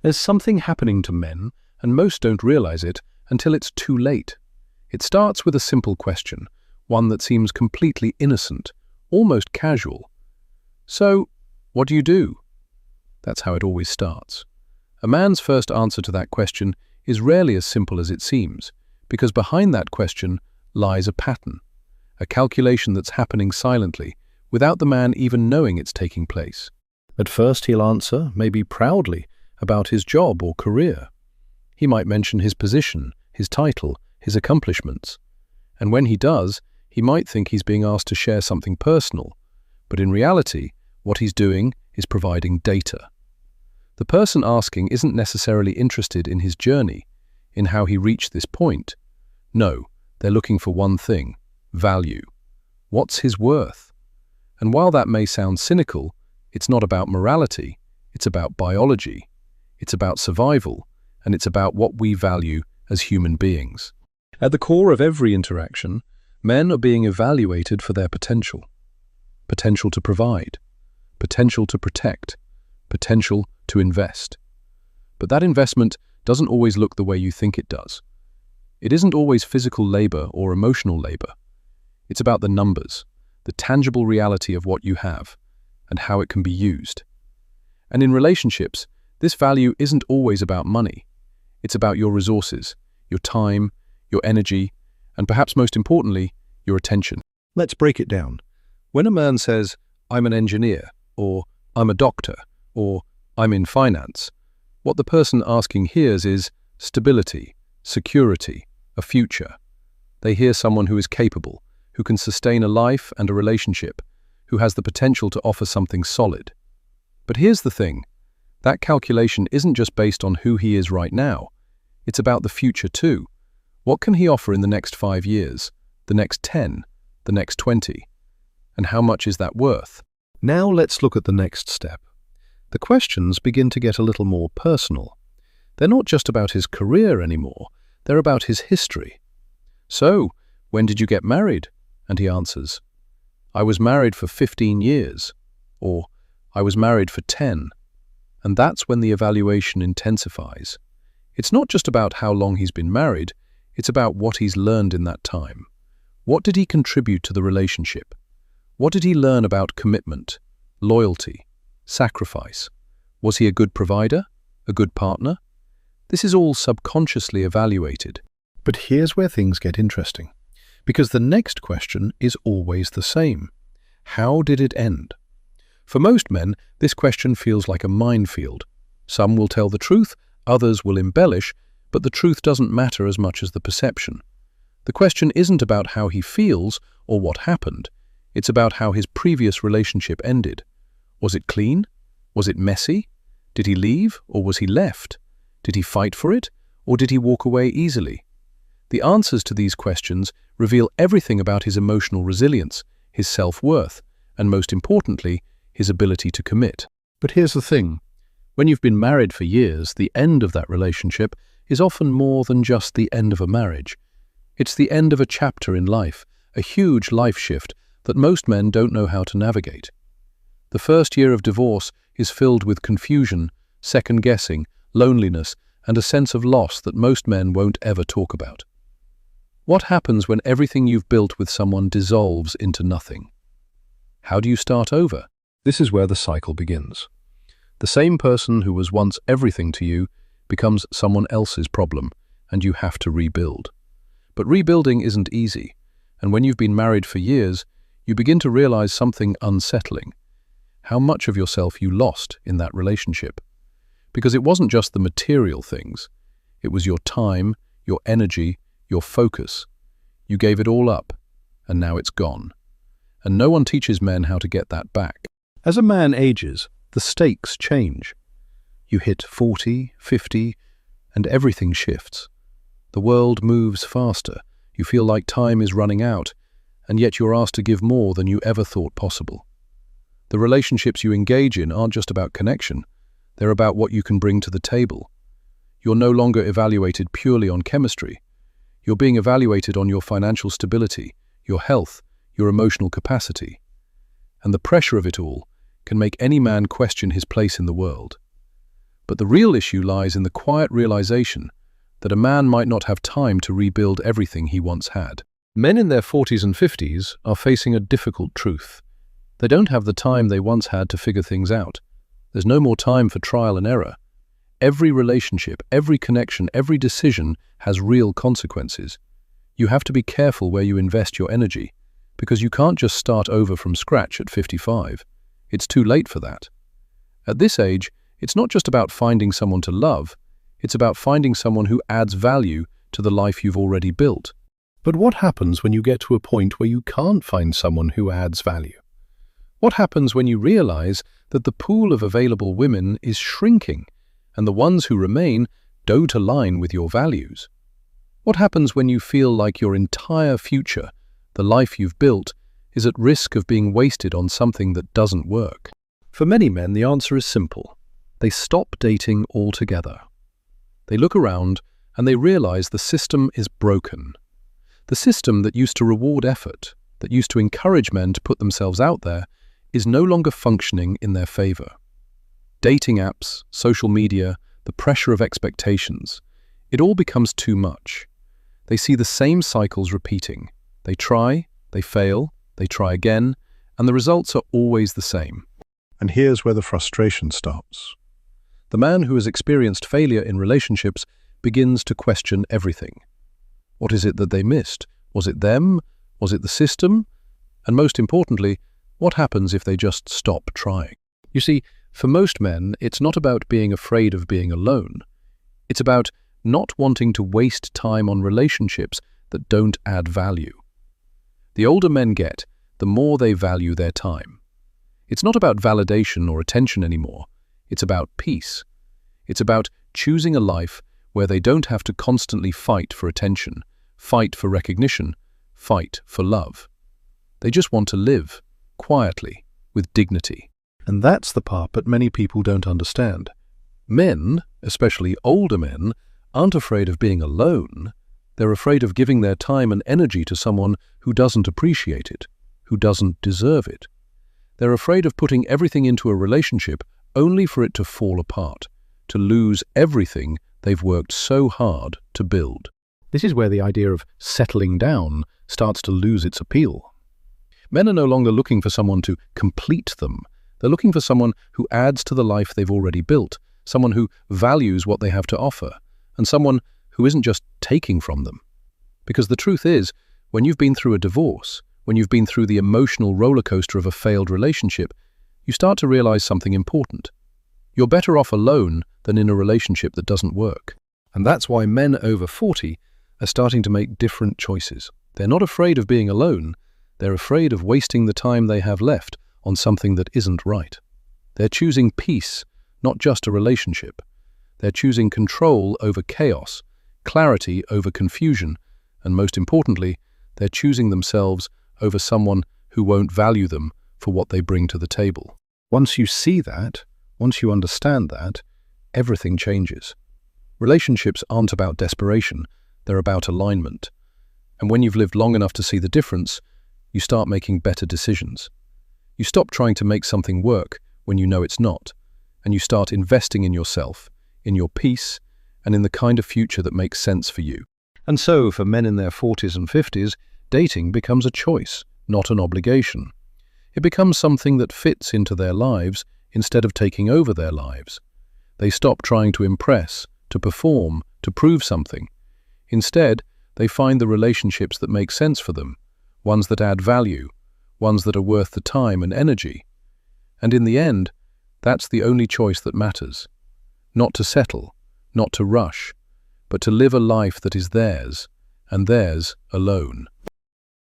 There's something happening to men, and most don't realize it until it's too late. It starts with a simple question, one that seems completely innocent, almost casual. So, what do you do? That's how it always starts. A man's first answer to that question is rarely as simple as it seems, because behind that question lies a pattern, a calculation that's happening silently, without the man even knowing it's taking place. At first he'll answer, maybe proudly, about his job or career. He might mention his position, his title, his accomplishments. And when he does, he might think he's being asked to share something personal, but in reality, what he's doing is providing data. The person asking isn't necessarily interested in his journey, in how he reached this point. No, they're looking for one thing: value. What's his worth? And while that may sound cynical, it's not about morality, it's about biology, it's about survival, and it's about what we value as human beings. At the core of every interaction, men are being evaluated for their potential. Potential to provide, potential to protect, potential to invest. But that investment doesn't always look the way you think it does. It isn't always physical labor or emotional labor. It's about the numbers, the tangible reality of what you have, and how it can be used. And in relationships, this value isn't always about money. It's about your resources, your time, your energy, and perhaps most importantly, your attention. Let's break it down. When a man says, "I'm an engineer," or "I'm a doctor," or "I'm in finance," what the person asking hears is stability, security, a future. They hear someone who is capable, who can sustain a life and a relationship, who has the potential to offer something solid. But here's the thing. That calculation isn't just based on who he is right now. It's about the future too. What can he offer in the next 5 years, the next 10, the next 20? And how much is that worth? Now let's look at the next step. The questions begin to get a little more personal. They're not just about his career anymore, they're about his history. So, when did you get married? And he answers, "I was married for 15 years, or I was married for 10. And that's when the evaluation intensifies. It's not just about how long he's been married, it's about what he's learned in that time. What did he contribute to the relationship? What did he learn about commitment, loyalty, sacrifice? Was he a good provider? A good partner? This is all subconsciously evaluated. But here's where things get interesting. Because the next question is always the same. How did it end? For most men, this question feels like a minefield. Some will tell the truth, others will embellish, but the truth doesn't matter as much as the perception. The question isn't about how he feels or what happened. It's about how his previous relationship ended. Was it clean? Was it messy? Did he leave or was he left? Did he fight for it or did he walk away easily? The answers to these questions reveal everything about his emotional resilience, his self-worth, and most importantly, his ability to commit. But here's the thing. When you've been married for years, the end of that relationship is often more than just the end of a marriage. It's the end of a chapter in life, a huge life shift that most men don't know how to navigate. The first year of divorce is filled with confusion, second-guessing, loneliness, and a sense of loss that most men won't ever talk about. What happens when everything you've built with someone dissolves into nothing? How do you start over? This is where the cycle begins. The same person who was once everything to you becomes someone else's problem, and you have to rebuild. But rebuilding isn't easy, and when you've been married for years, you begin to realize something unsettling. How much of yourself you lost in that relationship. Because it wasn't just the material things. It was your time, your energy, your focus. You gave it all up, and now it's gone. And no one teaches men how to get that back. As a man ages, the stakes change. You hit 40, 50, and everything shifts. The world moves faster. You feel like time is running out, and yet you're asked to give more than you ever thought possible. The relationships you engage in aren't just about connection. They're about what you can bring to the table. You're no longer evaluated purely on chemistry. You're being evaluated on your financial stability, your health, your emotional capacity. And the pressure of it all can make any man question his place in the world. But the real issue lies in the quiet realization that a man might not have time to rebuild everything he once had. Men in their 40s and 50s are facing a difficult truth. They don't have the time they once had to figure things out. There's no more time for trial and error. Every relationship, every connection, every decision has real consequences. You have to be careful where you invest your energy, because you can't just start over from scratch at 55. It's too late for that. At this age, it's not just about finding someone to love, it's about finding someone who adds value to the life you've already built. But what happens when you get to a point where you can't find someone who adds value? What happens when you realize that the pool of available women is shrinking and the ones who remain don't align with your values? What happens when you feel like your entire future, the life you've built, is at risk of being wasted on something that doesn't work? For many men, the answer is simple. They stop dating altogether. They look around and they realize the system is broken. The system that used to reward effort, that used to encourage men to put themselves out there, is no longer functioning in their favor. Dating apps, social media, the pressure of expectations, it all becomes too much. They see the same cycles repeating. They try, they fail, they try again, and the results are always the same. And here's where the frustration stops. The man who has experienced failure in relationships begins to question everything. What is it that they missed? Was it them? Was it the system? And most importantly, what happens if they just stop trying? You see, for most men, it's not about being afraid of being alone. It's about not wanting to waste time on relationships that don't add value. The older men get, the more they value their time. It's not about validation or attention anymore. It's about peace. It's about choosing a life where they don't have to constantly fight for attention, fight for recognition, fight for love. They just want to live, quietly, with dignity. And that's the part that many people don't understand. Men, especially older men, aren't afraid of being alone. They're afraid of giving their time and energy to someone who doesn't appreciate it, who doesn't deserve it. They're afraid of putting everything into a relationship only for it to fall apart, to lose everything they've worked so hard to build. This is where the idea of settling down starts to lose its appeal. Men are no longer looking for someone to complete them. They're looking for someone who adds to the life they've already built, someone who values what they have to offer, and someone who isn't just taking from them. Because the truth is, when you've been through a divorce, when you've been through the emotional roller coaster of a failed relationship, you start to realize something important. You're better off alone than in a relationship that doesn't work. And that's why men over 40 are starting to make different choices. They're not afraid of being alone. They're afraid of wasting the time they have left on something that isn't right. They're choosing peace, not just a relationship. They're choosing control over chaos, clarity over confusion, and most importantly, they're choosing themselves over someone who won't value them for what they bring to the table. Once you see that, once you understand that, everything changes. Relationships aren't about desperation, they're about alignment. And when you've lived long enough to see the difference, you start making better decisions. You stop trying to make something work when you know it's not, and you start investing in yourself, in your peace, and in the kind of future that makes sense for you. And so, for men in their 40s and 50s, dating becomes a choice, not an obligation. It becomes something that fits into their lives instead of taking over their lives. They stop trying to impress, to perform, to prove something. Instead, they find the relationships that make sense for them, ones that add value, ones that are worth the time and energy. And in the end, that's the only choice that matters. Not to settle, not to rush, but to live a life that is theirs, and theirs alone.